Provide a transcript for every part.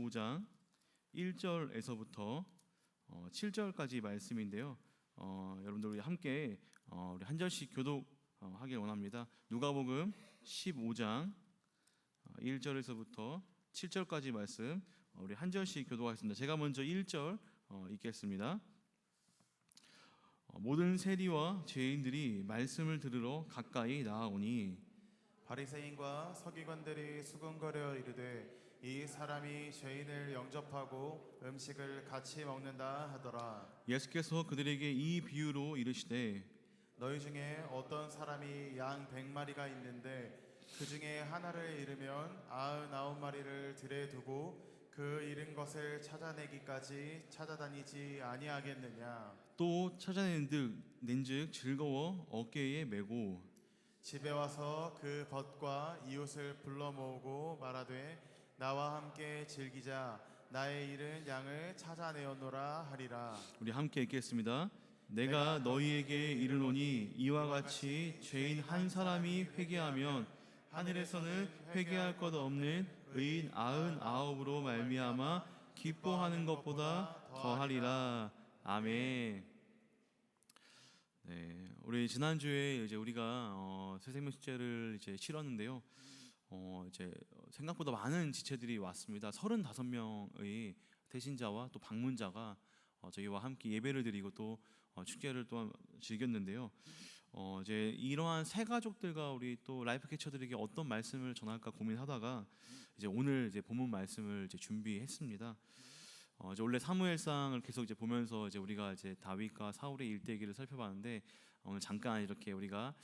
15장 1절에서부터 7절까지 말씀인데요. 여러분들 우리 함께 우리 한 절씩 교독하길 원합니다. 누가복음 15장 1절에서부터 7절까지 말씀 우리 한 절씩 교독하겠습니다. 제가 먼저 1절 읽겠습니다. 모든 세리와 죄인들이 말씀을 들으러 가까이 나아오니 바리새인과 서기관들이 수군거려 이르되 이 사람이 죄인을 영접하고 음식을 같이 먹는다 하더라. 예수께서 그들에게 이 비유로 이르시되 너희 중에 어떤 사람이 양 100마리가 있는데 그 중에 하나를 잃으면 99마리를 들에 두고 그 잃은 것을 찾아내기까지 찾아다니지 아니하겠느냐. 또 찾아낸즉 즐거워 어깨에 메고 집에 와서 그 벗과 이웃을 불러 모으고 말하되 나와 함께 즐기자. 나의 잃은 양을 찾아내었노라 하리라. 우리 함께 읽겠습니다. 내가 너희에게 이르노니 이와 같이 죄인 한 사람이 회개하면 하늘에서는 회개할 것 없는 의인 99으로 말미암아 기뻐하는 것보다 더하리라. 아멘. 네, 우리 지난주에 이제 우리가 새생명 축제를 이제 치렀는데요. 이제 생각보다 많은 지체들이 왔습니다. 35명의 대신자와 또 방문자가 저희와 함께 예배를 드리고 또 축제를 또한 즐겼는데요. 이제 이러한 새 가족들과 우리 또 라이프 캐쳐들에게 어떤 말씀을 전할까 고민하다가 이제 오늘 이제 본문 말씀을 이제 준비했습니다. 이제 원래 사무엘상을 계속 이제 보면서 이제 우리가 이제 다윗과 사울의 일대기를 살펴봤는데 오늘 잠깐 이렇게 우리가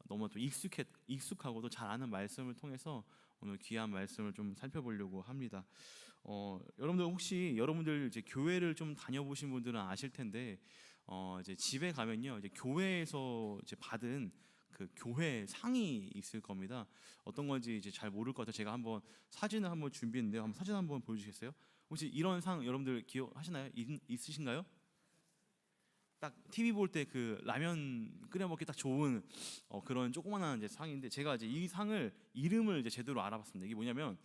너무 또 익숙하고 또 잘 아는 말씀을 통해서 오늘 귀한 말씀을 좀 살펴보려고 합니다. 여러분들 혹시 여러분들 이제 교회를 좀 다녀보신 분들은 아실 텐데 이제 집에 가면요 이제 교회에서 이제 받은 그 교회 상이 있을 겁니다. 어떤 건지 이제 잘 모를 것 같아요. 제가 한번 사진을 한번 준비했는데요. 한번 사진 한번 보여주시겠어요? 혹시 이런 상 여러분들 기억하시나요? 있으신가요? 딱 TV 볼 때 그 라면 끓여 먹기 딱 좋은 그런 조그만한 이제 상인데 제가 이제 이 상을 이름을 이제 제대로 알아봤습니다. 이게 뭐냐면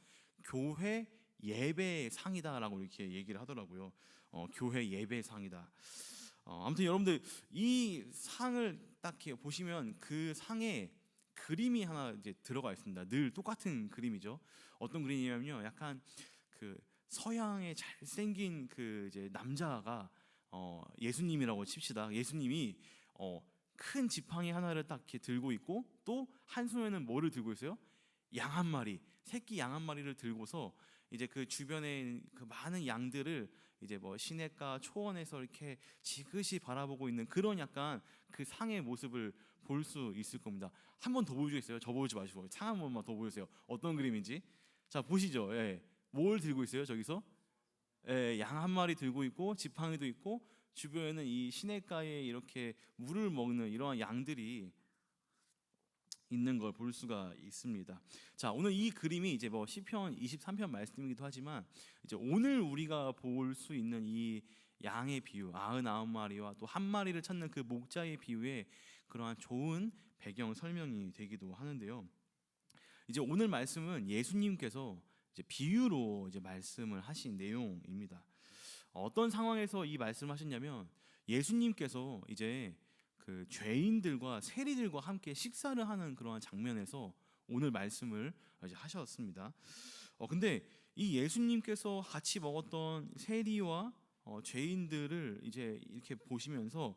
교회 예배 상이다라고 이렇게 얘기를 하더라고요. 교회 예배 상이다. 아무튼 여러분들 이 상을 딱 보시면 그 상에 그림이 하나 이제 들어가 있습니다. 늘 똑같은 그림이죠. 어떤 그림이냐면요, 약간 그 서양의 잘생긴 그 이제 남자가 예수님이라고 칩시다. 예수님이 큰 지팡이 하나를 딱 이렇게 들고 있고 또 한 손에는 뭐를 들고 있어요? 양 한 마리, 새끼 양 한 마리를 들고서 이제 그 주변에 그 많은 양들을 이제 뭐 시냇가 초원에서 이렇게 지그시 바라보고 있는 그런 약간 그 상의 모습을 볼 수 있을 겁니다. 한 번 더 보여주겠어요? 저 보여주지 마시고 상 한 번만 더 보여주세요. 어떤 그림인지. 자, 보시죠. 예. 뭘 들고 있어요? 저기서? 예, 양 한 마리 들고 있고 지팡이도 있고 주변에는 이 시냇가에 이렇게 물을 먹는 이러한 양들이 있는 걸 볼 수가 있습니다. 자, 오늘 이 그림이 이제 뭐 시편 23편 말씀이기도 하지만 이제 오늘 우리가 볼 수 있는 이 양의 비유, 99마리와 또 한 마리를 찾는 그 목자의 비유에 그러한 좋은 배경 설명이 되기도 하는데요. 이제 오늘 말씀은 예수님께서 이제 비유로 이제 말씀을 하신 내용입니다. 어떤 상황에서 이 말씀을 하셨냐면 예수님께서 이제 그 죄인들과 세리들과 함께 식사를 하는 그러한 장면에서 오늘 말씀을 이제 하셨습니다. 근데 이 예수님께서 같이 먹었던 세리와 죄인들을 이제 이렇게 보시면서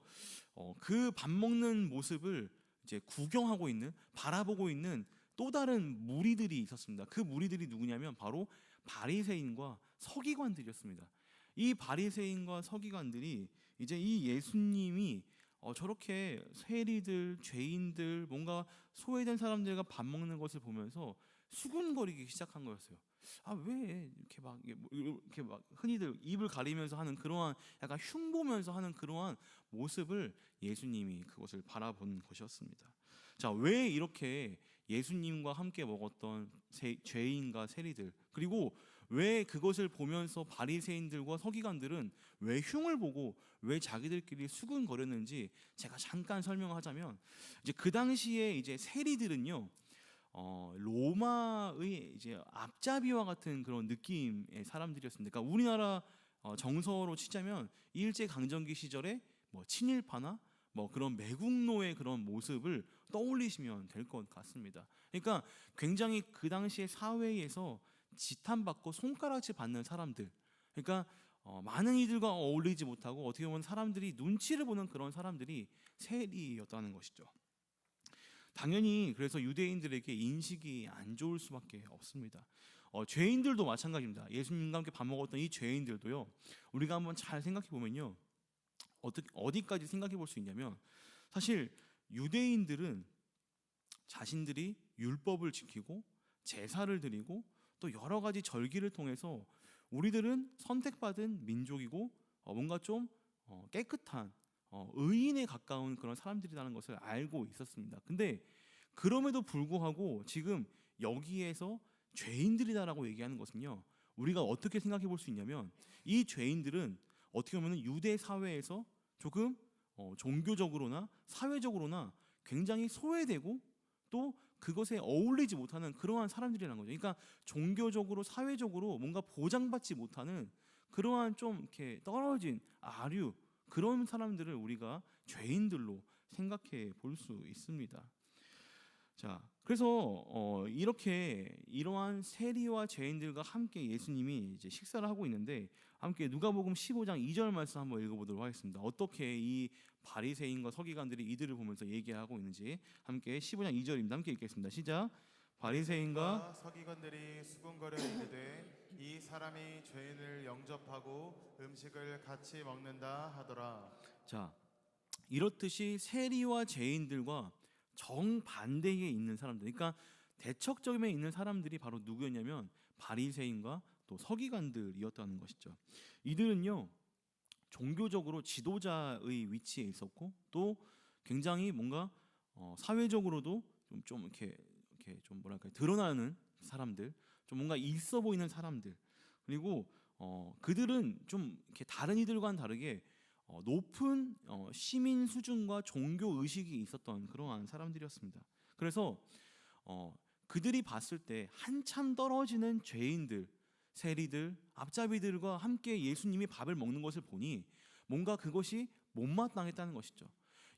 그 밥 먹는 모습을 이제 구경하고 있는, 바라보고 있는 또 다른 무리들이 있었습니다. 그 무리들이 누구냐면 바로 바리새인과 서기관들이었습니다. 이 바리새인과 서기관들이 이제 이 예수님이 저렇게 세리들, 죄인들, 뭔가 소외된 사람들과 밥 먹는 것을 보면서 수군거리기 시작한 거였어요. 왜 이렇게 막 흔히들 입을 가리면서 하는 그러한 약간 흉보면서 하는 그러한 모습을 예수님이 그것을 바라본 것이었습니다. 자, 왜 이렇게 예수님과 함께 먹었던 죄인과 세리들, 그리고 왜 그것을 보면서 바리새인들과 서기관들은 왜 흉을 보고 왜 자기들끼리 수군거렸는지 제가 잠깐 설명하자면, 이제 그 당시에 이제 세리들은요, 로마의 이제 앞잡이와 같은 그런 느낌의 사람들이었습니다. 그러니까 우리나라 정서로 치자면 일제 강점기 시절에 뭐 친일파나 뭐 그런 매국노의 그런 모습을 떠올리시면 될 것 같습니다. 그러니까 굉장히 그 당시의 사회에서 지탄받고 손가락질 받는 사람들. 그러니까 많은 이들과 어울리지 못하고 어떻게 보면 사람들이 눈치를 보는 그런 사람들이 세리였다는 것이죠. 당연히 그래서 유대인들에게 인식이 안 좋을 수밖에 없습니다. 죄인들도 마찬가지입니다. 예수님과 함께 밥 먹었던 이 죄인들도요. 우리가 한번 잘 생각해 보면요. 어디까지 생각해 볼 수 있냐면 사실 유대인들은 자신들이 율법을 지키고 제사를 드리고 또 여러 가지 절기를 통해서 우리들은 선택받은 민족이고 뭔가 좀 깨끗한 의인에 가까운 그런 사람들이라는 것을 알고 있었습니다. 근데 그럼에도 불구하고 지금 여기에서 죄인들이다라고 얘기하는 것은요. 우리가 어떻게 생각해 볼 수 있냐면 이 죄인들은 어떻게 보면 유대 사회에서 조금 종교적으로나 사회적으로나 굉장히 소외되고 또 그것에 어울리지 못하는 그러한 사람들이라는 거죠. 그러니까 종교적으로 사회적으로 뭔가 보장받지 못하는 그러한 좀 이렇게 떨어진 아류 그런 사람들을 우리가 죄인들로 생각해 볼 수 있습니다. 자, 그래서 이렇게 이러한 세리와 죄인들과 함께 예수님이 이제 식사를 하고 있는데 함께 누가복음 15장 2절 말씀 한번 읽어보도록 하겠습니다. 어떻게 이 바리새인과 서기관들이 이들을 보면서 얘기하고 있는지 함께 15장 2절입니다. 함께 읽겠습니다. 시작. 바리새인과 서기관들이 수군거려 이르되 이 사람이 죄인을 영접하고 음식을 같이 먹는다 하더라. 자, 이렇듯이 세리와 죄인들과 정반대에 있는 사람들, 그러니까 대척점에 있는 사람들이 바로 누구였냐면 바리새인과 또 서기관들이었다는 것이죠. 이들은요 종교적으로 지도자의 위치에 있었고 또 굉장히 뭔가 사회적으로도 좀 이렇게 좀 뭐랄까 드러나는 사람들, 좀 뭔가 있어 보이는 사람들, 그리고 그들은 좀 이렇게 다른 이들과는 다르게 높은 시민 수준과 종교 의식이 있었던 그러한 사람들이었습니다. 그래서 그들이 봤을 때 한참 떨어지는 죄인들, 세리들, 앞잡이들과 함께 예수님이 밥을 먹는 것을 보니 뭔가 그것이 못마땅했다는 것이죠.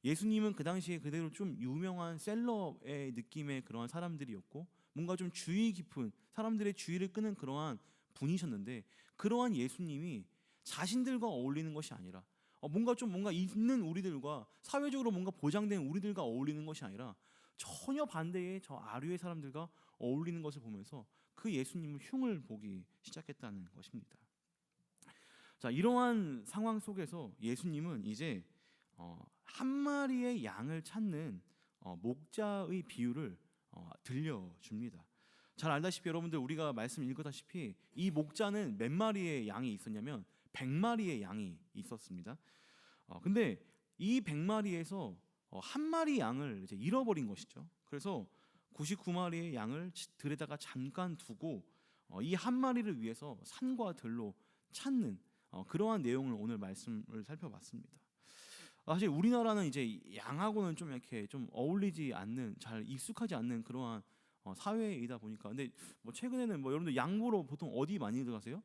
예수님은 그 당시에 그대로 좀 유명한 셀럽의 느낌의 그러한 사람들이었고 뭔가 좀 주의 깊은 사람들의 주의를 끄는 그러한 분이셨는데 그러한 예수님이 자신들과 어울리는 것이 아니라 뭔가 있는 우리들과 사회적으로 뭔가 보장된 우리들과 어울리는 것이 아니라 전혀 반대의 저 아류의 사람들과 어울리는 것을 보면서 그 예수님을 흉을 보기 시작했다는 것입니다. 자, 이러한 상황 속에서 예수님은 이제 한 마리의 양을 찾는 목자의 비유를 들려줍니다. 잘 알다시피 여러분들 우리가 말씀 읽었다시피 이 목자는 몇 마리의 양이 있었냐면 100마리의 양이 있었습니다. 근데 이 100마리에서 한 마리 양을 이제 잃어버린 것이죠. 그래서 99마리의 양을 들에다가 잠깐 두고 이 한 마리를 위해서 산과 들로 찾는 그러한 내용을 오늘 말씀을 살펴봤습니다. 사실 우리나라는 이제 양하고는 좀 이렇게 좀 어울리지 않는, 잘 익숙하지 않는 그러한 사회이다 보니까. 근데 뭐 최근에는 뭐 여러분들 양 보러 보통 어디 많이 들어가세요?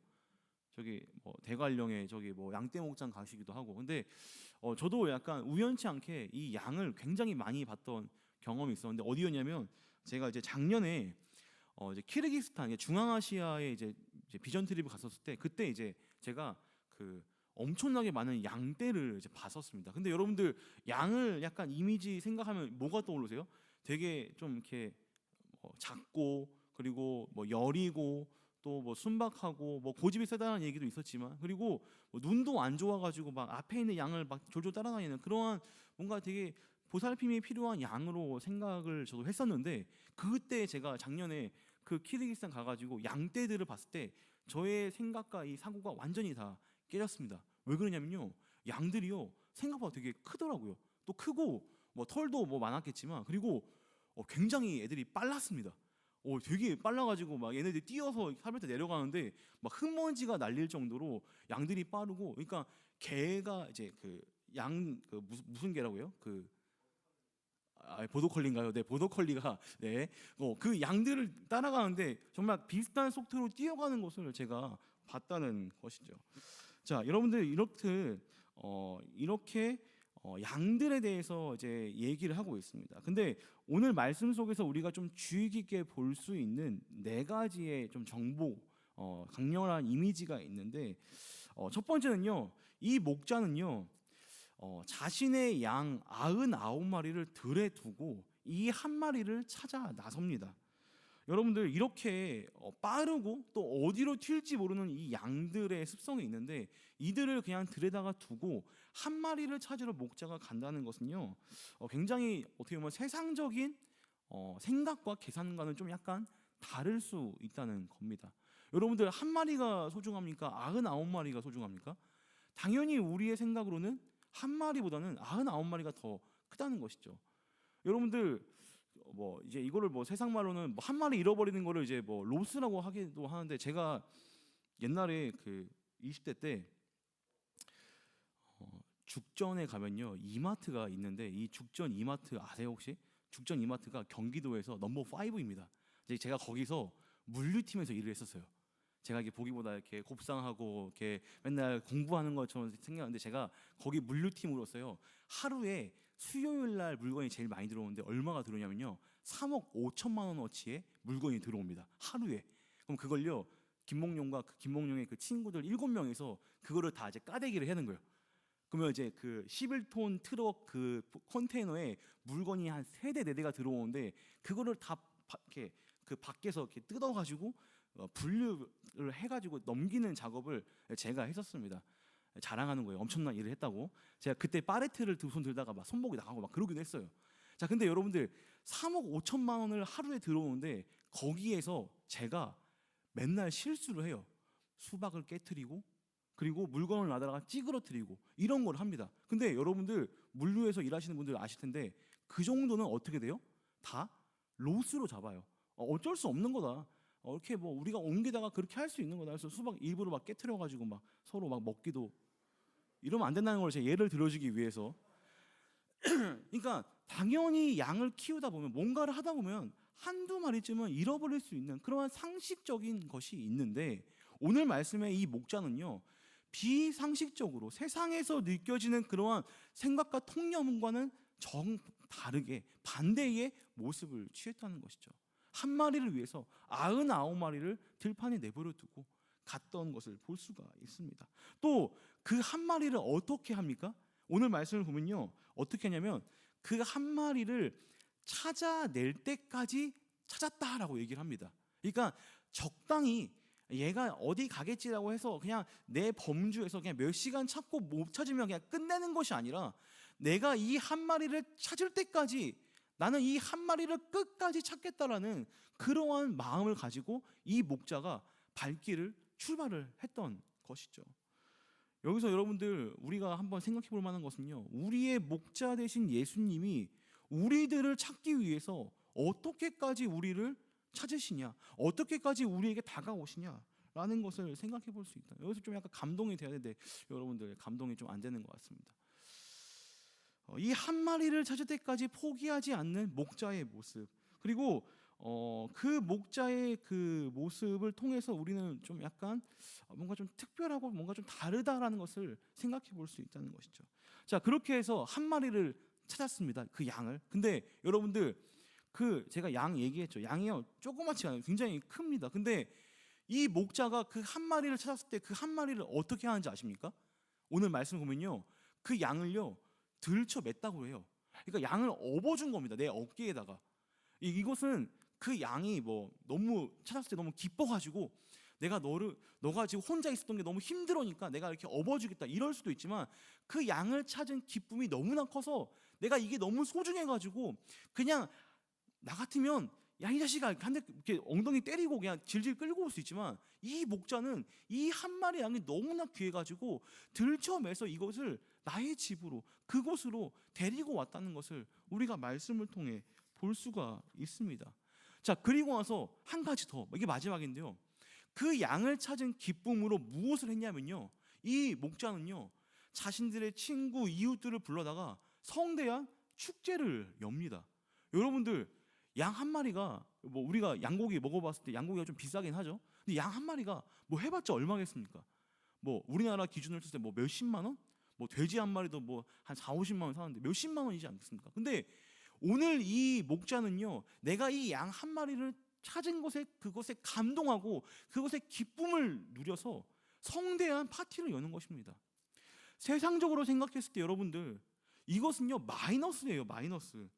저기 뭐 대관령에 저기 뭐 양떼목장 가시기도 하고. 근데 저도 약간 우연치 않게 이 양을 굉장히 많이 봤던 경험이 있었는데 어디였냐면 제가 이제 작년에 이제 키르기스탄, 중앙아시아에 이제 비전 트립을 갔었을 때 그때 이제 제가 그 엄청나게 많은 양떼를 이제 봤었습니다. 근데 여러분들 양을 약간 이미지 생각하면 뭐가 떠오르세요? 되게 좀 이렇게 작고 그리고 뭐 여리고 또 뭐 순박하고 뭐 고집이 세다는 얘기도 있었지만 그리고 뭐 눈도 안 좋아가지고 막 앞에 있는 양을 막 졸졸 따라다니는 그러한 뭔가 되게 보살핌이 필요한 양으로 생각을 저도 했었는데 그때 제가 작년에 그 키르기스탄 가가지고 양떼들을 봤을 때 저의 생각과 이 사고가 완전히 다 깨졌습니다. 왜 그러냐면요, 양들이요 생각보다 되게 크더라고요. 또 크고 뭐 털도 뭐 많았겠지만 그리고 굉장히 애들이 빨랐습니다. 되게 빨라가지고 막 얘네들이 뛰어서 사발대 내려가는데 막 흙먼지가 날릴 정도로 양들이 빠르고, 그러니까 개가 이제 그 양 그 무슨 개라고요? 그 보더컬리인가요? 네, 보더컬리가 네, 그 양들을 따라가는데 정말 비슷한 속도로 뛰어가는 것을 제가 봤다는 것이죠. 자, 여러분들 이렇게 양들에 대해서 이제 얘기를 하고 있습니다. 근데 오늘 말씀 속에서 우리가 좀 주의 깊게 볼 수 있는 네 가지의 좀 정보, 강렬한 이미지가 있는데 첫 번째는요, 이 목자는요, 자신의 양 99마리를 들에 두고 이 한 마리를 찾아 나섭니다. 여러분들 이렇게 빠르고 또 어디로 튈지 모르는 이 양들의 습성이 있는데 이들을 그냥 들에다가 두고 한 마리를 찾으러 목자가 간다는 것은요, 굉장히 어떻게 보면 세상적인 생각과 계산과는 좀 약간 다를 수 있다는 겁니다. 여러분들 한 마리가 소중합니까? 99마리가 소중합니까? 당연히 우리의 생각으로는 한 마리보다는 99마리가 더 크다는 것이죠. 여러분들 이제 이거를 세상 말로는 한 마리 잃어버리는 거를 이제 로스라고 하기도 하는데, 제가 옛날에 그 20대 때 죽전에 가면요, 이마트가 있는데 이 죽전 이마트 아세요 혹시? 죽전 이마트가 경기도에서 넘버 5입니다. 이제 제가 거기서 물류팀에서 일을 했었어요. 제가 이게 보기보다 이렇게 곱상하고 이렇게 맨날 공부하는 것처럼 생각하는데, 제가 거기 물류팀으로서요, 하루에 수요일 날 물건이 제일 많이 들어오는데 얼마가 들어오냐면요, 3억 5천만 원어치의 물건이 들어옵니다. 하루에. 그럼 그걸요, 김몽룡과 김몽룡의 그 친구들 7명이서 그거를 다 이제 까대기를 하는 거예요. 그러면 이제 그 11톤 트럭 그 컨테이너에 물건이 한 3대 4대가 들어오는데 그거를 다 이렇게 그 밖에서 이렇게 뜯어가지고 분류를 해가지고 넘기는 작업을 제가 했었습니다. 자랑하는 거예요. 엄청난 일을 했다고. 제가 그때 파레트를 두 손 들다가 막 손목이 나가고 막 그러기도 했어요. 자, 근데 여러분들 3억 5천만 원을 하루에 들어오는데 거기에서 제가 맨날 실수를 해요. 수박을 깨트리고, 그리고 물건을 놔다가 찌그러뜨리고 이런 걸 합니다. 근데 여러분들 물류에서 일하시는 분들 아실 텐데 그 정도는 어떻게 돼요? 다 로스로 잡아요. 어쩔 수 없는 거다. 이렇게 우리가 옮기다가 그렇게 할 수 있는 거다. 그래서 수박 일부러 막 깨트려 가지고 막 서로 막 먹기도, 이러면 안 된다는 걸 제가 예를 들어주기 위해서. 그러니까 당연히 양을 키우다 보면, 뭔가를 하다 보면 한두 마리쯤은 잃어버릴 수 있는 그러한 상식적인 것이 있는데, 오늘 말씀의 이 목자는요, 비상식적으로 세상에서 느껴지는 그러한 생각과 통념과는 정 다르게 반대의 모습을 취했다는 것이죠. 한 마리를 위해서 99마리를 들판에 내버려 두고 갔던 것을 볼 수가 있습니다. 또 그 한 마리를 어떻게 합니까? 오늘 말씀을 보면요, 어떻게 하냐면 그 한 마리를 찾아낼 때까지 찾았다라고 얘기를 합니다. 그러니까 적당히 얘가 어디 가겠지라고 해서 그냥 내 범주에서 그냥 몇 시간 찾고 못 찾으면 그냥 끝내는 것이 아니라, 내가 이 한 마리를 찾을 때까지 나는 이 한 마리를 끝까지 찾겠다라는 그러한 마음을 가지고 이 목자가 발길을 출발을 했던 것이죠. 여기서 여러분들 우리가 한번 생각해 볼 만한 것은요, 우리의 목자 되신 예수님이 우리들을 찾기 위해서 어떻게까지 우리를 찾으시냐, 어떻게까지 우리에게 다가오시냐라는 것을 생각해 볼 수 있다. 여기서 좀 약간 감동이 돼야 되는데 여러분들 감동이 좀 안 되는 것 같습니다. 이 한 마리를 찾을 때까지 포기하지 않는 목자의 모습, 그리고 그 목자의 그 모습을 통해서 우리는 좀 약간 뭔가 좀 특별하고 뭔가 좀 다르다라는 것을 생각해 볼 수 있다는 것이죠. 자, 그렇게 해서 한 마리를 찾았습니다. 그 양을. 근데 여러분들 제가 양 얘기했죠. 양이요, 조그맣지 않아요. 굉장히 큽니다. 근데 이 목자가 그 한 마리를 찾았을 때 그 한 마리를 어떻게 하는지 아십니까? 오늘 말씀 보면요, 그 양을요 들쳐 맸다고 해요. 그러니까 양을 업어준 겁니다. 내 어깨에다가. 이것은 그 양이 너무 찾았을 때 너무 기뻐가지고, 너가 지금 혼자 있었던 게 너무 힘들으니까 내가 이렇게 업어주겠다 이럴 수도 있지만, 그 양을 찾은 기쁨이 너무나 커서 내가 이게 너무 소중해가지고 그냥 나 같으면 야 이 자식아 한 대 이렇게 엉덩이 때리고 그냥 질질 끌고 올 수 있지만, 이 목자는 이 한 마리 양이 너무나 귀해가지고 들쳐매서 이것을 나의 집으로, 그곳으로 데리고 왔다는 것을 우리가 말씀을 통해 볼 수가 있습니다. 자, 그리고 나서 한 가지 더, 이게 마지막인데요, 그 양을 찾은 기쁨으로 무엇을 했냐면요, 이 목자는요 자신들의 친구 이웃들을 불러다가 성대한 축제를 엽니다. 여러분들 양 한 마리가 뭐 우리가 양고기 먹어봤을 때 양고기가 좀 비싸긴 하죠. 근데 양 한 마리가 뭐 해봤자 얼마겠습니까? 뭐 우리나라 기준으로 했을 때 뭐 몇십만 원? 뭐 돼지 한 마리도 뭐 한 4, 50만 원 사는데 몇십만 원이지 않겠습니까? 근데 오늘 이 목자는요, 내가 이 양 한 마리를 찾은 것에 그것에 감동하고 그것에 기쁨을 누려서 성대한 파티를 여는 것입니다. 세상적으로 생각했을 때 여러분들 이것은요 마이너스예요. 마이너스.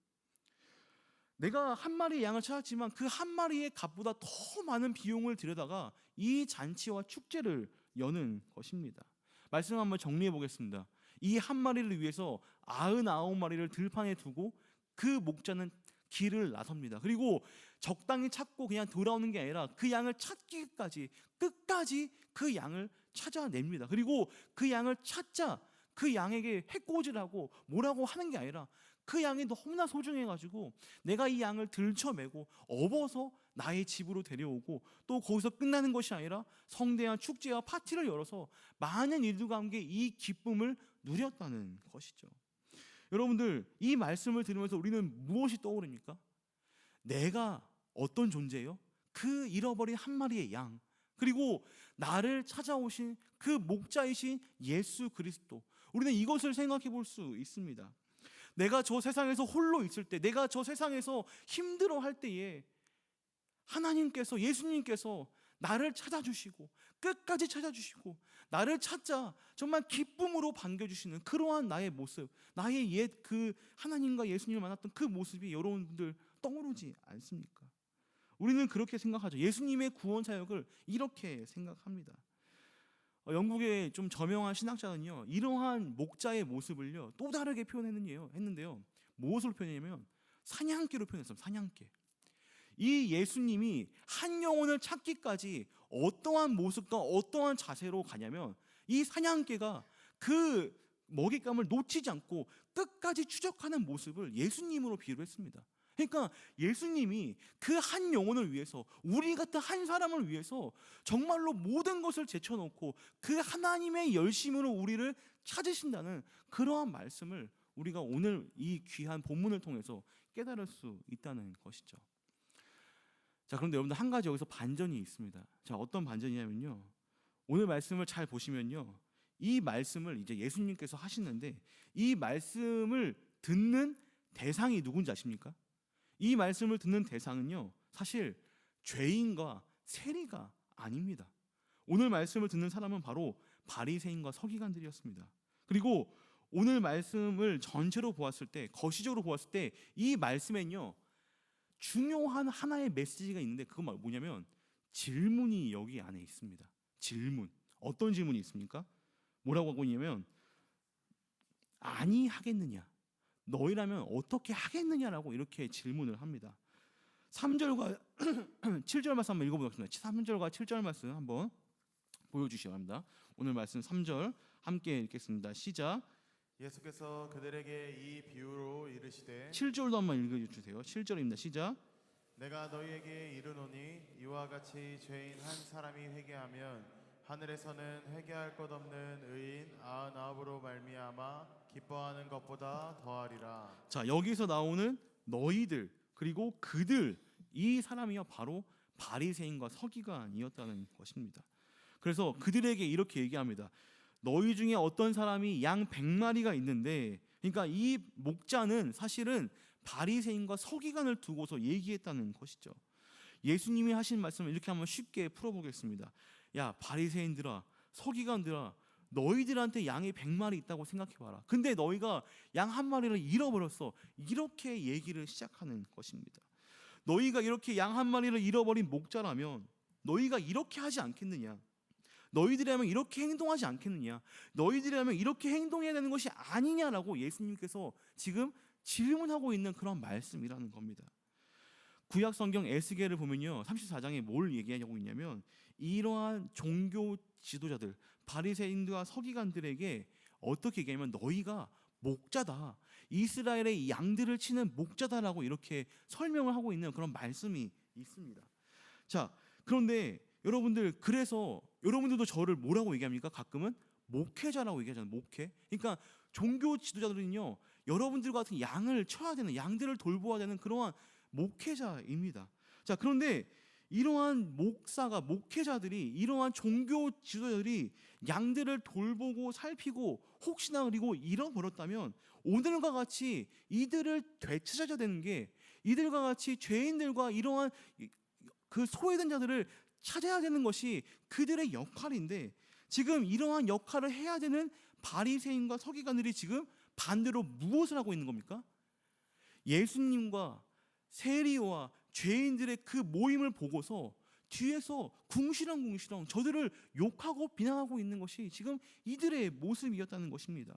내가 한 마리의 양을 찾았지만 그 한 마리의 값보다 더 많은 비용을 들여다가 이 잔치와 축제를 여는 것입니다. 말씀 한번 정리해 보겠습니다. 이 한 마리를 위해서 99마리를 들판에 두고 그 목자는 길을 나섭니다. 그리고 적당히 찾고 그냥 돌아오는 게 아니라 그 양을 찾기까지 끝까지 그 양을 찾아냅니다. 그리고 그 양을 찾자 그 양에게 해코지라고 뭐라고 하는 게 아니라 그 양이 너무나 소중해가지고 내가 이 양을 들쳐매고 업어서 나의 집으로 데려오고 또 거기서 끝나는 것이 아니라 성대한 축제와 파티를 열어서 많은 이들과 함께 이 기쁨을 누렸다는 것이죠. 여러분들 이 말씀을 들으면서 우리는 무엇이 떠오릅니까? 내가 어떤 존재예요? 그 잃어버린 한 마리의 양, 그리고 나를 찾아오신 그 목자이신 예수 그리스도. 우리는 이것을 생각해 볼 수 있습니다. 내가 저 세상에서 홀로 있을 때, 내가 저 세상에서 힘들어할 때에 하나님께서, 예수님께서 나를 찾아주시고 끝까지 찾아주시고 나를 찾자 정말 기쁨으로 반겨주시는 그러한 나의 모습, 나의 옛 그 하나님과 예수님을 만났던 그 모습이 여러분들 떠오르지 않습니까? 우리는 그렇게 생각하죠. 예수님의 구원 사역을 이렇게 생각합니다. 영국의 좀 저명한 신학자는요, 이러한 목자의 모습을요 또 다르게 표현했는데요. 무엇으로 표현했냐면 사냥개로 표현했어요. 사냥개. 이 예수님이 한 영혼을 찾기까지 어떠한 모습과 어떠한 자세로 가냐면 이 사냥개가 그 먹잇감을 놓치지 않고 끝까지 추적하는 모습을 예수님으로 비유를 했습니다. 그러니까 예수님이 그 한 영혼을 위해서, 우리 같은 한 사람을 위해서 정말로 모든 것을 제쳐놓고 그 하나님의 열심으로 우리를 찾으신다는 그러한 말씀을 우리가 오늘 이 귀한 본문을 통해서 깨달을 수 있다는 것이죠. 자, 그런데 여러분들 한 가지 여기서 반전이 있습니다. 자, 어떤 반전이냐면요, 오늘 말씀을 잘 보시면요, 이 말씀을 이제 예수님께서 하시는데 이 말씀을 듣는 대상이 누군지 아십니까? 이 말씀을 듣는 대상은요 사실 죄인과 세리가 아닙니다. 오늘 말씀을 듣는 사람은 바로 바리새인과 서기관들이었습니다. 그리고 오늘 말씀을 전체로 보았을 때, 거시적으로 보았을 때 이 말씀엔요 중요한 하나의 메시지가 있는데 그건 뭐냐면 질문이 여기 안에 있습니다. 질문. 어떤 질문이 있습니까? 뭐라고 하고 있냐면 아니 하겠느냐, 너희라면 어떻게 하겠느냐라고 이렇게 질문을 합니다. 3절과 7절 말씀 한번 읽어보겠습니다. 3절과 7절 말씀 한번 보여주시기 바랍니다. 오늘 말씀 3절 함께 읽겠습니다. 시작. 예수께서 그들에게 이 비유로 이르시되 7절도 한번 읽어주세요. 7절입니다. 시작. 내가 너희에게 이르노니 이와 같이 죄인 한 사람이 회개하면 하늘에서는 회개할 것 없는 의인 99으로 말미암아 기뻐하는 것보다 더하리라. 자, 여기서 나오는 너희들 그리고 그들, 이 사람이요 바로 바리새인과 서기관이었다는 것입니다. 그래서 그들에게 이렇게 얘기합니다. 너희 중에 어떤 사람이 양 100마리가 있는데, 그러니까 이 목자는 사실은 바리새인과 서기관을 두고서 얘기했다는 것이죠. 예수님이 하신 말씀을 이렇게 한번 쉽게 풀어보겠습니다. 야, 바리새인들아, 서기관들아, 너희들한테 양이 100마리 있다고 생각해봐라. 근데 너희가 양 한 마리를 잃어버렸어. 이렇게 얘기를 시작하는 것입니다. 너희가 이렇게 양 한 마리를 잃어버린 목자라면 너희가 이렇게 하지 않겠느냐? 너희들이라면 이렇게 행동하지 않겠느냐? 너희들이라면 이렇게 행동해야 되는 것이 아니냐라고 예수님께서 지금 질문하고 있는 그런 말씀이라는 겁니다. 구약 성경 에스겔을 보면요 34장에 뭘 얘기하고 있냐면 이러한 종교 지도자들, 바리새인들과 서기관들에게 어떻게 얘기하면 너희가 목자다, 이스라엘의 양들을 치는 목자다라고 이렇게 설명을 하고 있는 그런 말씀이 있습니다. 자, 그런데 여러분들, 그래서 여러분들도 저를 뭐라고 얘기합니까? 가끔은 목회자라고 얘기하잖아요. 목회. 그러니까 종교 지도자들은요, 여러분들 같은 양을 쳐야 되는, 양들을 돌보아야 되는 그러한 목회자입니다. 자, 그런데 이러한 목회자들이, 이러한 종교 지도자들이 양들을 돌보고 살피고 혹시나 그리고 잃어버렸다면 오늘과 같이 이들을 되찾아야 되는 게, 이들과 같이 죄인들과 이러한 그 소외된 자들을 찾아야 되는 것이 그들의 역할인데, 지금 이러한 역할을 해야 되는 바리새인과 서기관들이 지금 반대로 무엇을 하고 있는 겁니까? 예수님과 세리와 죄인들의 그 모임을 보고서 뒤에서 궁시렁궁시렁 저들을 욕하고 비난하고 있는 것이 지금 이들의 모습이었다는 것입니다.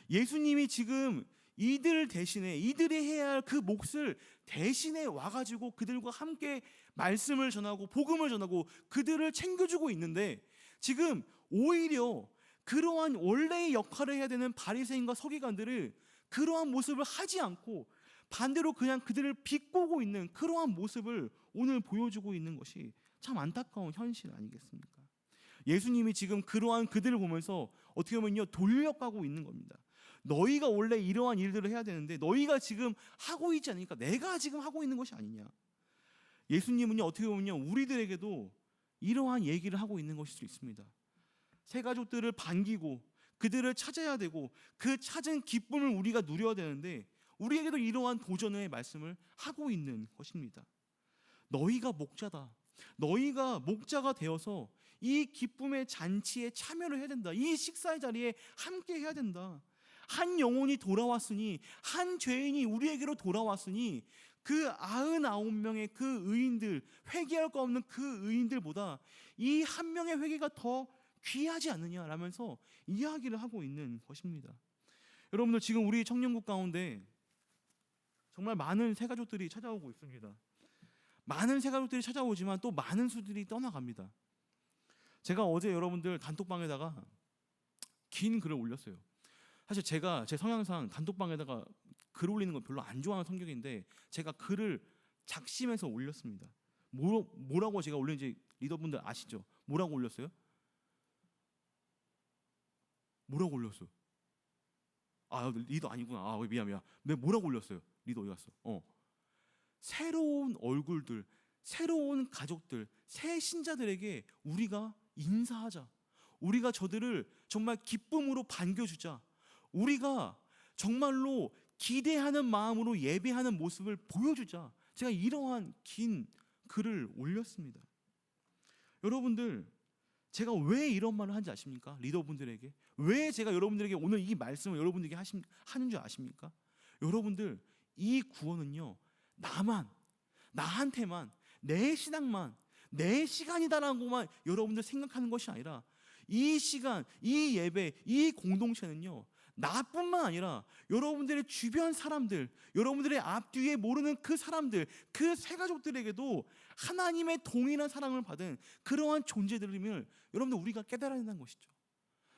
예수님이 지금 이들 대신에, 이들이 해야 할 그 몫을 대신에 와가지고 그들과 함께 말씀을 전하고 복음을 전하고 그들을 챙겨주고 있는데, 지금 오히려 그러한 원래의 역할을 해야 되는 바리새인과 서기관들을 그러한 모습을 하지 않고 반대로 그냥 그들을 비꼬고 있는 그러한 모습을 오늘 보여주고 있는 것이 참 안타까운 현실 아니겠습니까? 예수님이 지금 그러한 그들을 보면서 어떻게 보면요, 돌려가고 있는 겁니다. 너희가 원래 이러한 일들을 해야 되는데 너희가 지금 하고 있지 않으니까 내가 지금 하고 있는 것이 아니냐. 예수님은요, 어떻게 보면요, 우리들에게도 이러한 얘기를 하고 있는 것일 수 있습니다. 새 가족들을 반기고 그들을 찾아야 되고 그 찾은 기쁨을 우리가 누려야 되는데 우리에게도 이러한 도전의 말씀을 하고 있는 것입니다. 너희가 목자다. 너희가 목자가 되어서 이 기쁨의 잔치에 참여를 해야 된다. 이 식사의 자리에 함께 해야 된다. 한 영혼이 돌아왔으니, 한 죄인이 우리에게로 돌아왔으니 그 99명의 그 의인들, 회개할 거 없는 그 의인들보다 이 한 명의 회개가 더 귀하지 않느냐라면서 이야기를 하고 있는 것입니다. 여러분들, 지금 우리 청년국 가운데 정말 많은 새가족들이 찾아오고 있습니다. 많은 새가족들이 찾아오지만 또 많은 수들이 떠나갑니다. 제가 어제 여러분들 단톡방에다가 긴 글을 올렸어요. 사실 제가 제 성향상 단톡방에다가 글 올리는 건 별로 안 좋아하는 성격인데 제가 글을 작심해서 올렸습니다. 뭐라고 제가 올렸는지 리더분들 아시죠? 뭐라고 올렸어요? 뭐라고 올렸어요? 아, 리더 아니구나. 아, 미안. 내가 뭐라고 올렸어요? 리더 어디 갔어? 새로운 얼굴들, 새로운 가족들, 새 신자들에게 우리가 인사하자. 우리가 저들을 정말 기쁨으로 반겨주자. 우리가 정말로 기대하는 마음으로 예배하는 모습을 보여주자. 제가 이러한 긴 글을 올렸습니다. 여러분들, 제가 왜 이런 말을 하는지 아십니까? 리더분들에게 왜 제가 여러분들에게 오늘 이 말씀을 여러분들에게 하는 줄 아십니까? 여러분들, 이 구원은요, 나한테만, 내 신앙만, 내 시간이다라는 것만 여러분들 생각하는 것이 아니라 이 시간, 이 예배, 이 공동체는요, 나뿐만 아니라 여러분들의 주변 사람들, 여러분들의 앞뒤에 모르는 그 사람들, 그 새가족들에게도 하나님의 동일한 사랑을 받은 그러한 존재들임을 여러분들 우리가 깨달아야 된다는 것이죠.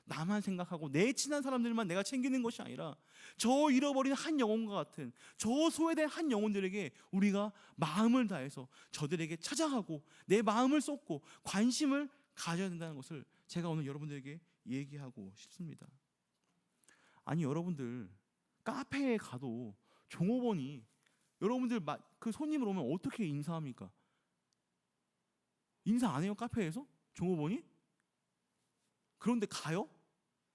나만 생각하고 내 친한 사람들만 내가 챙기는 것이 아니라 저 잃어버린 한 영혼과 같은, 저 소외된 한 영혼들에게 우리가 마음을 다해서 저들에게 찾아가고 내 마음을 쏟고 관심을 가져야 된다는 것을 제가 오늘 여러분들에게 얘기하고 싶습니다. 아니, 여러분들 카페에 가도 종업원이 여러분들 그 손님을 오면 어떻게 인사합니까? 인사 안 해요? 카페에서? 종업원이? 그런데 가요?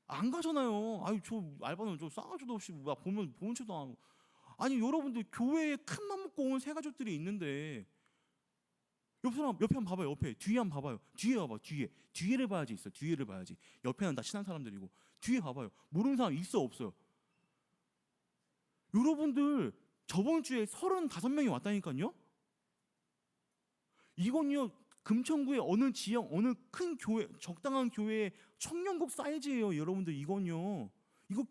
안 가잖아요. 아유, 저 알바는 저 싸가지도 없이 막 보면 보는 척도 안 하고. 아니, 여러분들 교회에 큰 맘 먹고 온 새 가족들이 있는데 옆에 한번 봐봐요. 뒤에 한번 봐봐요. 뒤에 봐봐. 뒤에를 봐야지. 있어. 뒤에를 봐야지. 옆에는 다 친한 사람들이고 뒤에 봐봐요. 모르는 사람 있어 없어요? 여러분들, 저번 주에 35명이 왔다니까요. 이건요, 금천구의 어느 지역, 어느 큰 교회, 적당한 교회의 청년국 사이즈예요. 여러분들, 이거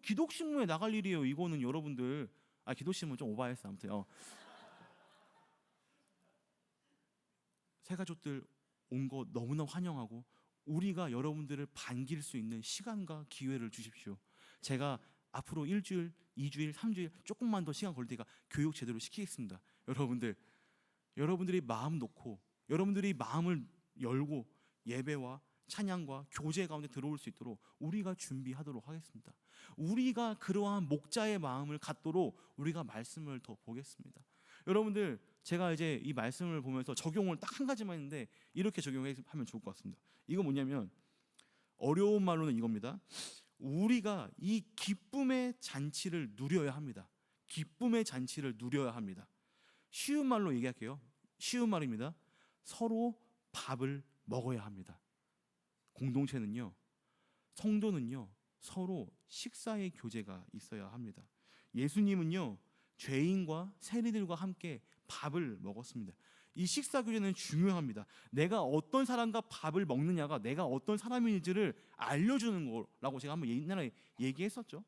기독신문에 나갈 일이에요. 이거는 여러분들, 기독신문 좀 오바했어. 아무튼 새가족들 온 거 너무나 환영하고 우리가 여러분들을 반길 수 있는 시간과 기회를 주십시오. 제가 앞으로 1주일, 2주일, 3주일 조금만 더 시간 걸릴 테니까 교육 제대로 시키겠습니다. 여러분들이 마음 놓고 여러분들이 마음을 열고 예배와 찬양과 교제 가운데 들어올 수 있도록 우리가 준비하도록 하겠습니다. 우리가 그러한 목자의 마음을 갖도록 우리가 말씀을 더 보겠습니다. 여러분들, 제가 이제 이 말씀을 보면서 적용을 딱 한 가지만 했는데 이렇게 적용하면 좋을 것 같습니다. 이거 뭐냐면, 어려운 말로는 이겁니다. 우리가 이 기쁨의 잔치를 누려야 합니다. 기쁨의 잔치를 누려야 합니다. 쉬운 말로 얘기할게요. 쉬운 말입니다. 서로 밥을 먹어야 합니다. 공동체는요, 성도는요, 서로 식사의 교제가 있어야 합니다. 예수님은요, 죄인과 세리들과 함께 밥을 먹었습니다. 이 식사 교제는 중요합니다. 내가 어떤 사람과 밥을 먹느냐가 내가 어떤 사람인지를 알려주는 거라고 제가 한번 옛날에 얘기했었죠.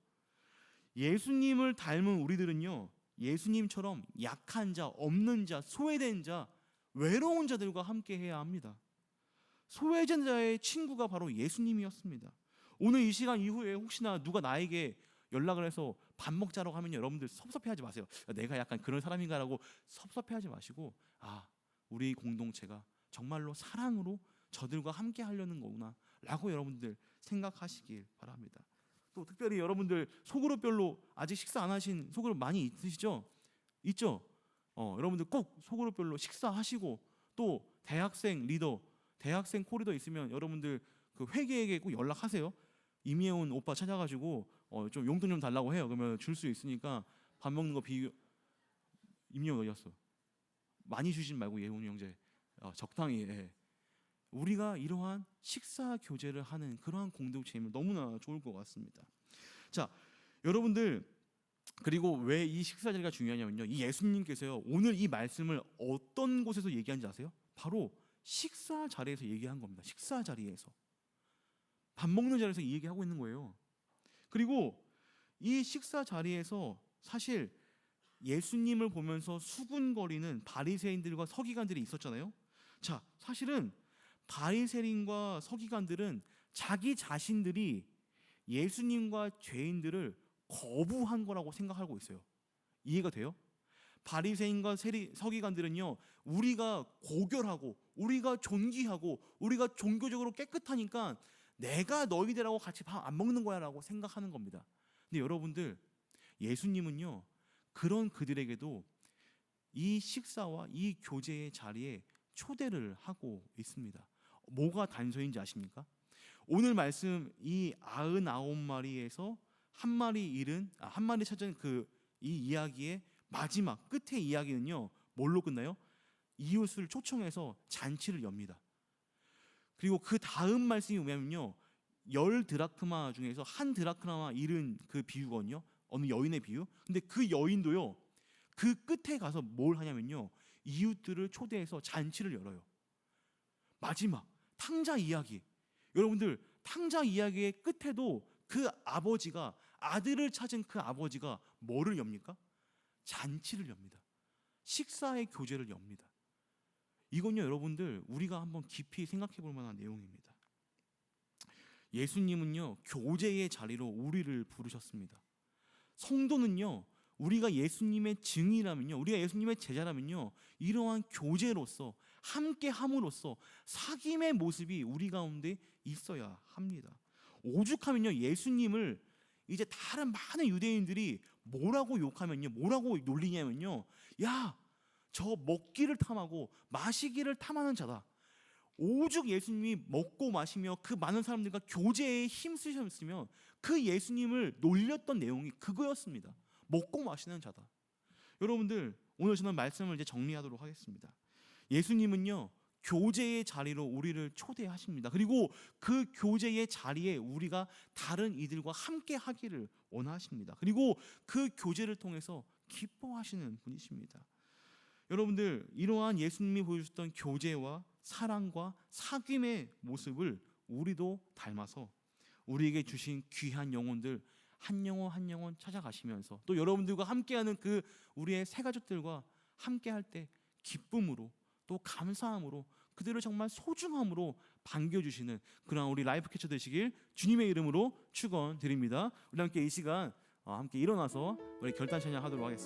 예수님을 닮은 우리들은요, 예수님처럼 약한 자, 없는 자, 소외된 자, 외로운 자들과 함께 해야 합니다. 소외된 자의 친구가 바로 예수님이었습니다. 오늘 이 시간 이후에 혹시나 누가 나에게 연락을 해서 밥 먹자라고 하면 여러분들 섭섭해하지 마세요. 내가 약간 그런 사람인가라고 섭섭해하지 마시고, 우리 공동체가 정말로 사랑으로 저들과 함께 하려는 거구나 라고 여러분들 생각하시길 바랍니다. 또 특별히 여러분들 소그룹별로 아직 식사 안 하신 소그룹 많이 있으시죠? 있죠? 여러분들 꼭 소그룹별로 식사하시고, 또 대학생 리더, 대학생 코리더 있으면 여러분들 그 회계에게 꼭 연락하세요. 이미혜원 오빠 찾아가지고 좀 용돈 좀 달라고 해요. 그러면 줄 수 있으니까 밥 먹는 거 비교. 이미혜원 어디였어? 많이 주진 말고 예훈이 형제 적당히. 예. 우리가 이러한 식사 교제를 하는 그러한 공동체이면 너무나 좋을 것 같습니다. 자, 여러분들, 그리고 왜 이 식사 자리가 중요하냐면요, 이 예수님께서요 오늘 이 말씀을 어떤 곳에서 얘기한지 아세요? 바로 식사 자리에서 얘기한 겁니다. 식사 자리에서, 밥 먹는 자리에서 이 얘기하고 있는 거예요. 그리고 이 식사 자리에서 사실 예수님을 보면서 수군거리는 바리새인들과 서기관들이 있었잖아요. 자, 사실은 바리새인과 서기관들은 자기 자신들이 예수님과 죄인들을 거부한 거라고 생각하고 있어요. 이해가 돼요? 바리새인과 서기관들은요, 우리가 고결하고 우리가 존귀하고 우리가 종교적으로 깨끗하니까 내가 너희들하고 같이 밥 안 먹는 거야 라고 생각하는 겁니다. 근데 여러분들, 예수님은요 그런 그들에게도 이 식사와 이 교제의 자리에 초대를 하고 있습니다. 뭐가 단서인지 아십니까? 오늘 말씀 이 99마리에서 한 마리 찾은 이 이야기의 마지막 끝의 이야기는요 뭘로 끝나요? 이웃을 초청해서 잔치를 엽니다. 그리고 그 다음 말씀이 뭐냐면요, 10드라크마 중에서 1드라크마 잃은 그 비유거든요. 어느 여인의 비유. 근데 그 여인도요 그 끝에 가서 뭘 하냐면요, 이웃들을 초대해서 잔치를 열어요. 마지막 탕자 이야기. 여러분들, 탕자 이야기의 끝에도 그 아버지가, 아들을 찾은 그 아버지가 뭐를 엽니까? 잔치를 엽니다. 식사의 교제를 엽니다. 이건요 여러분들, 우리가 한번 깊이 생각해 볼 만한 내용입니다. 예수님은요 교제의 자리로 우리를 부르셨습니다. 성도는요, 우리가 예수님의 증인이라면요, 우리가 예수님의 제자라면요, 이러한 교제로서 함께 함으로써 사귐의 모습이 우리 가운데 있어야 합니다. 오죽하면요, 예수님을 이제 다른 많은 유대인들이 뭐라고 욕하면요, 뭐라고 놀리냐면요, 야, 저 먹기를 탐하고 마시기를 탐하는 자다. 오죽 예수님이 먹고 마시며 그 많은 사람들과 교제에 힘쓰셨으면 그 예수님을 놀렸던 내용이 그거였습니다. 먹고 마시는 자다. 여러분들, 오늘 저는 말씀을 이제 정리하도록 하겠습니다. 예수님은요 교제의 자리로 우리를 초대하십니다. 그리고 그 교제의 자리에 우리가 다른 이들과 함께 하기를 원하십니다. 그리고 그 교제를 통해서 기뻐하시는 분이십니다. 여러분들, 이러한 예수님이 보여주셨던 교제와 사랑과 사귐의 모습을 우리도 닮아서 우리에게 주신 귀한 영혼들 한 영혼 한 영혼 찾아가시면서, 또 여러분들과 함께하는 그 우리의 새 가족들과 함께할 때 기쁨으로, 또 감사함으로, 그들을 정말 소중함으로 반겨주시는 그런 우리 라이프 캐쳐 되시길 주님의 이름으로 축원드립니다. 우리 함께 이 시간 함께 일어나서 우리 결단 찬양하도록 하겠습니다.